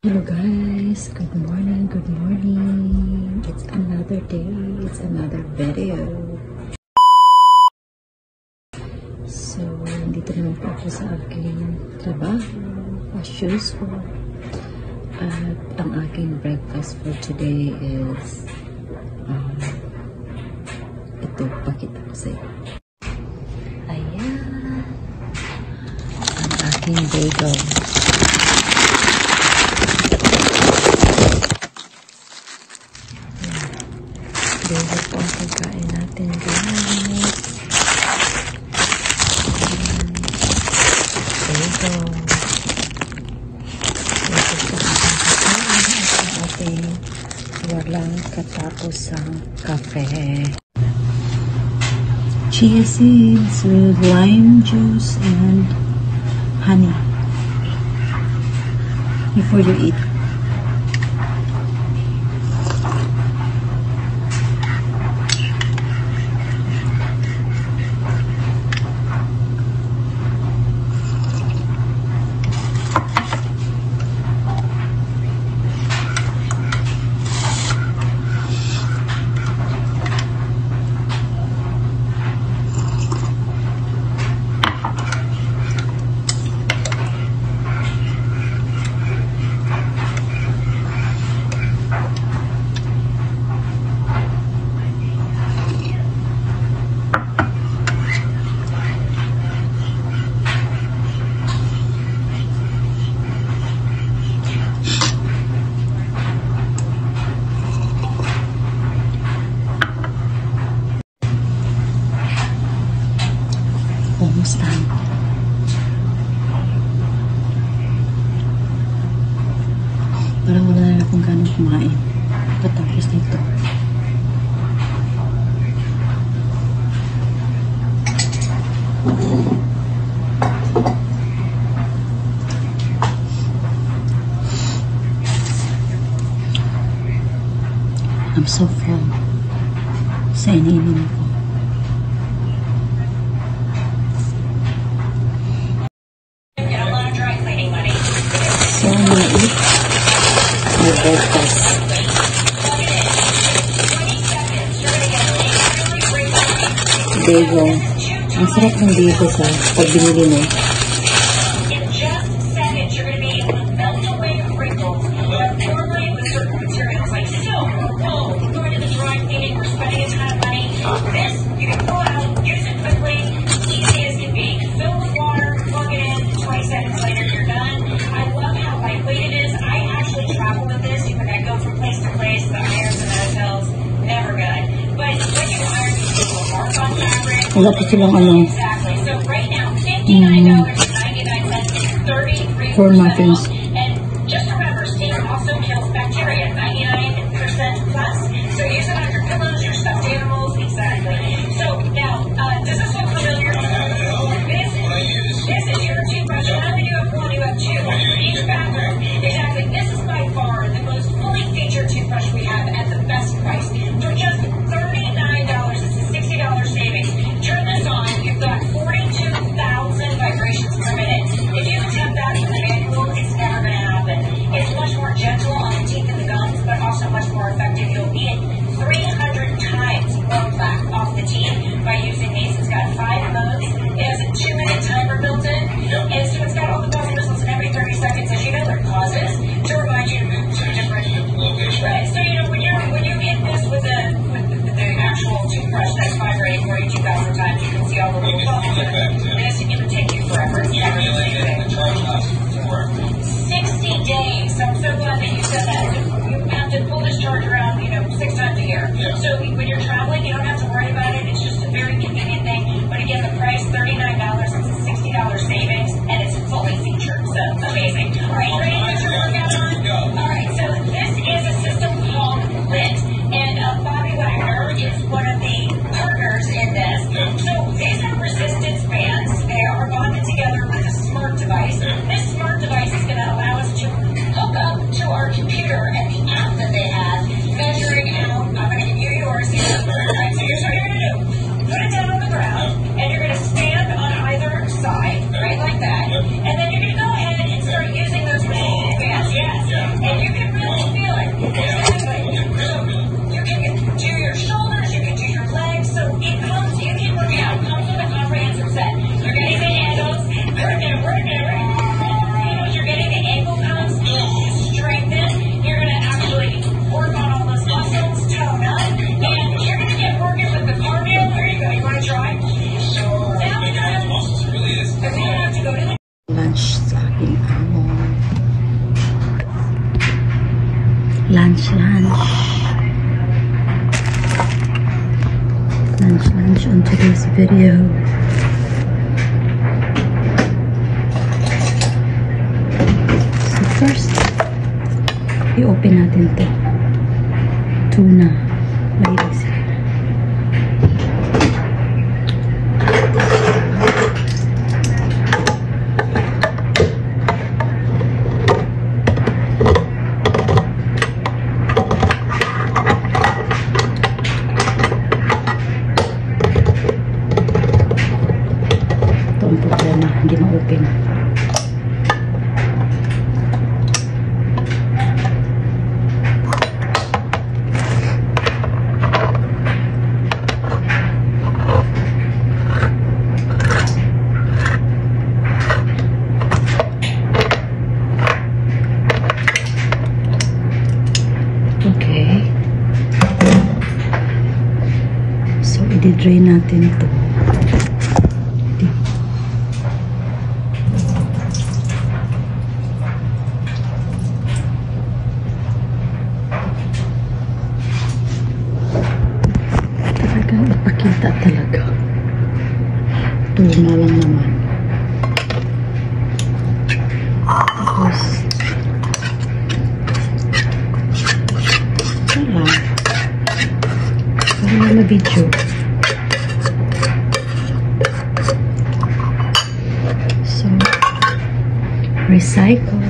Hello guys, good morning, good morning. It's another day, it's another video. So, nandito naman po ako sa aking trabaho, as usual. At ang aking breakfast for today is ito, pakita ko sa iyo. Ayan, ang aking bagel. Bagel po ang pagkain natin, guys. Bagel. Ito po ang ating walang katapusang kape. Chia seeds with lime juice and honey before you eat. Almost done. Parang wala na akong ganong kumain patapos nito. I'm so full sa iniinom ko. So, I'm gonna eat my breakfast. Bagel. Ang sarap ng bagel sa pag binili mo. Wala pa silang ano. For muffins. And just remember, steam also kills bacteria, 99% plus. So use it on your pillows, your stuffed animals, exactly. So now, does this look familiar? This is your toothbrush. Not only do you have one, you have two. Each bathroom. Exactly. This is by far the most fully featured toothbrush we have at the best price. For just $39, it's a $60 savings. Turn this on, you've got 42,000 vibrations per minute. If you attempt that with the manual, it's never going to happen. It's much more gentle on the teeth and the gums, but also much more effective. You'll be at 300 times more plaque off the teeth by using these. It's got 5 modes. It has a 2-minute timer built in, and so it's got all the bells and whistles, and every 30 seconds, as you know, there are pauses to remind you to move to a different location. Right. So you know when you hit this with the actual toothbrush that's vibrating 42,000 times, you can see all the little bubbles. This it would take you forever. It's never going to work. 60 days. So I'm so glad that you said that. You have to pull this charge around, 6 times a year. Yeah. So when you're traveling, you don't have to worry about it. It's just a very convenient thing. But again, the price $39. It's a $60 savings, and it's fully featured. So amazing. All right, ready to get your workout on? All right. So this is a system called LIT, and Bobby Wagner is one of the partners in this. So these are resistance bands. They are bonded together with a smart device. This smart device is going to allow us to hook up to our computer Lunch on today's video. So first, i-open natin to. Tuna. Mahilig sila. Ito ang problema, hindi ma-open. Okay. So, i-drain natin ito. Talagang ipakita talaga. Tuna lang naman. Tapos, wala. Para na video. So, recycle.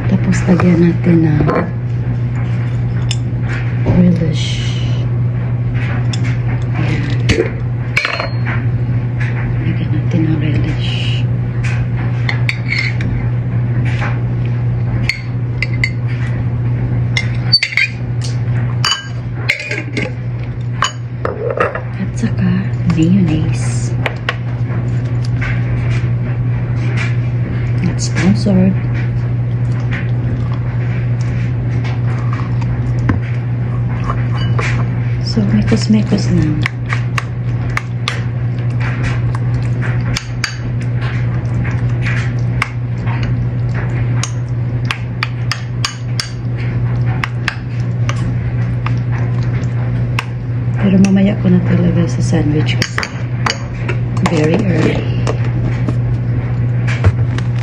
Tapos, lagyan natin na relish. Ayan. Lagyan natin na relish. At saka mayonnaise. Not sponsored. So, mekos-mekos na. Pero mamaya ko na talaga sa sandwich kasi very early.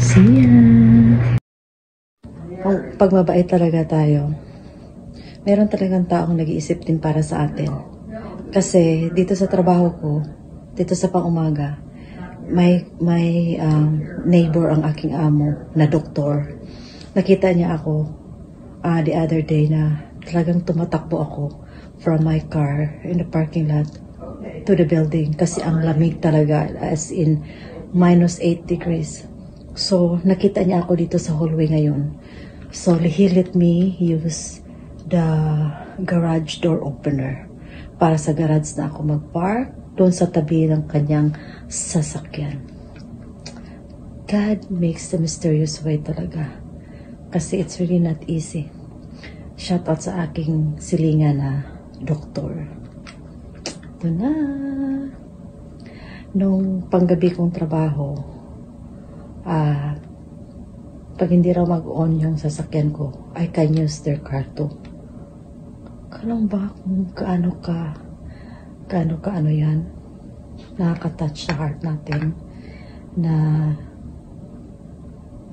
See ya! Pag mabait talaga tayo, meron talagang taong nag-iisip din para sa atin. Kasi dito sa trabaho ko, dito sa pang-umaga, may neighbor ang aking amo na doktor. Nakita niya ako the other day na talagang tumatakbo ako from my car in the parking lot to the building kasi ang lamig talaga, as in -8 degrees. So nakita niya ako dito sa hallway ngayon. So he let me use the garage door opener para sa garage na ako mag-park doon sa tabi ng kanyang sasakyan. God makes the mysterious way talaga. Kasi it's really not easy. Shout out sa aking silingan na doktor. Ito na. Nung panggabi kong trabaho, pag hindi raw mag-on yung sasakyan ko, I can use their car too. Kalang ba kung kaano yan, nakaka-touch sa heart natin na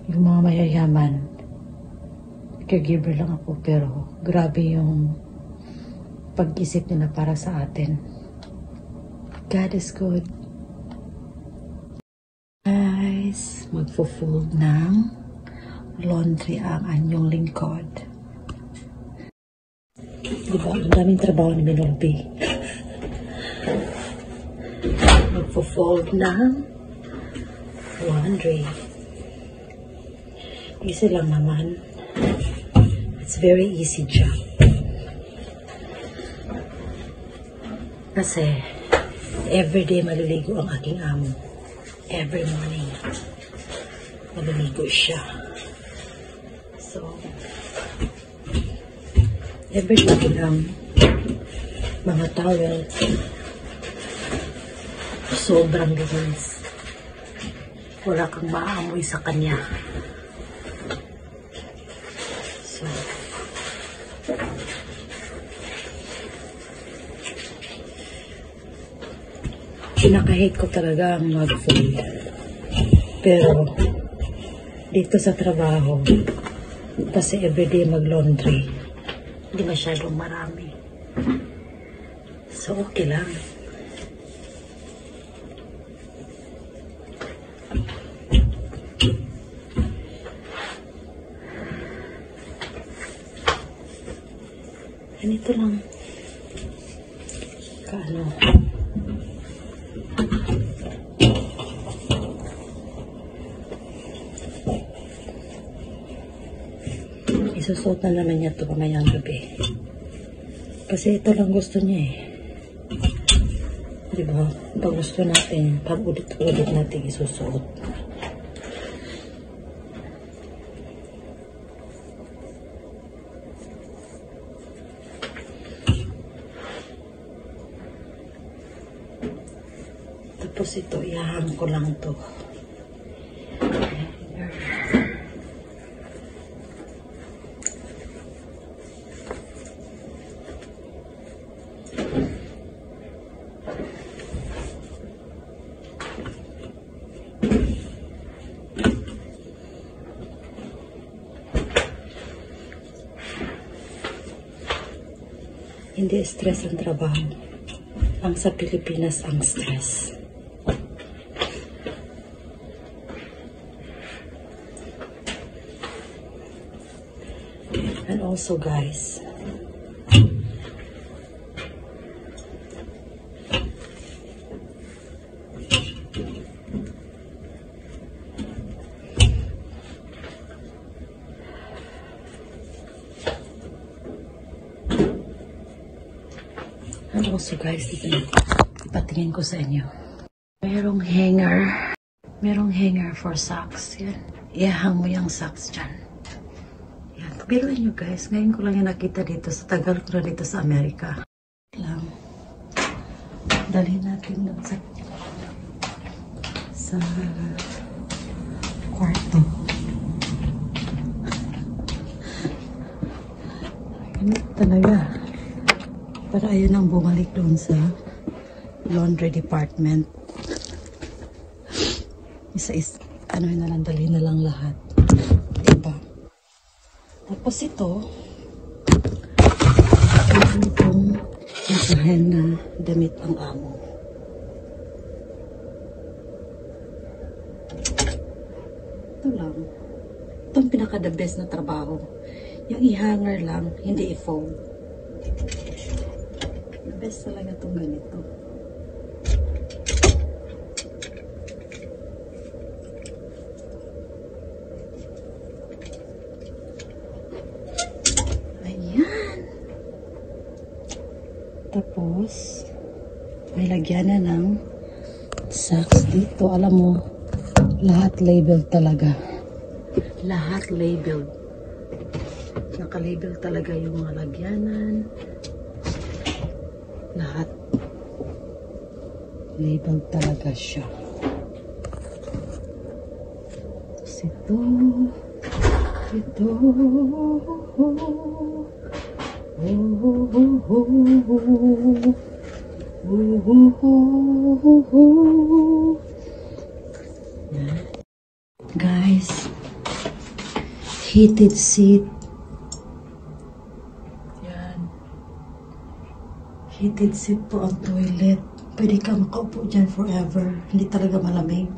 yung mga mayayaman, caregiver lang ako, pero grabe yung pag-isip nila para sa atin. God is good. Guys, magfo-fold ng laundry ang anyong lingkod. Diba? Ang daming trabaho ni Minolby. Magfo-fold ng laundry. Easy lang naman. It's very easy job. Kasi everyday maliligo ang aking amo. Every morning maliligo siya. So everyday lang mga towel. Sobrang linis. wala kang maamoy sa kanya. So, pinaka-hate ko talaga ang mag-fold. Pero, dito sa trabaho, kasi everyday mag-laundry, hindi masyadong marami. So, okay lang. Ganito lang. Kaano. Isusuot na naman niya ito mamayang gabi. Kasi ito lang gusto niya eh. Diba? Pag gusto natin, pag ulit-ulit natin isusuot. Tapos ito, ihahang ko lang to. Hindi stress ang trabaho. Ang sa Pilipinas ang stress. And also guys, ipatingin ko sa inyo. Merong hanger for socks. Yan. Ihahang mo yung socks dyan. Yan. Biruin nyo guys, ngayon ko lang yung nakita dito. Sa tagal ko na dito sa Amerika. Lang. Dalhin natin doon sa kwarto. Ganito talaga. Para ayun ang bumalik doon sa laundry department. Ano na lang, dali na lang lahat. Diba? Tapos ito, itong masahin na damit ang amo. Ito lang. Ito ang pinaka-the best na trabaho. Yung i-hanger lang, hindi i-fold. The best talaga itong ganito. Ayan. Tapos, may lagyan na ng socks dito. Alam mo, lahat labeled talaga. Lahat labeled. Naka-label talaga yung mga lagyanan. Lahat label talaga siya. Tapos ito. Guys, heated seat. Heated seat po ang toilet. Pwede ka makaupo dyan forever. Hindi talaga malamig.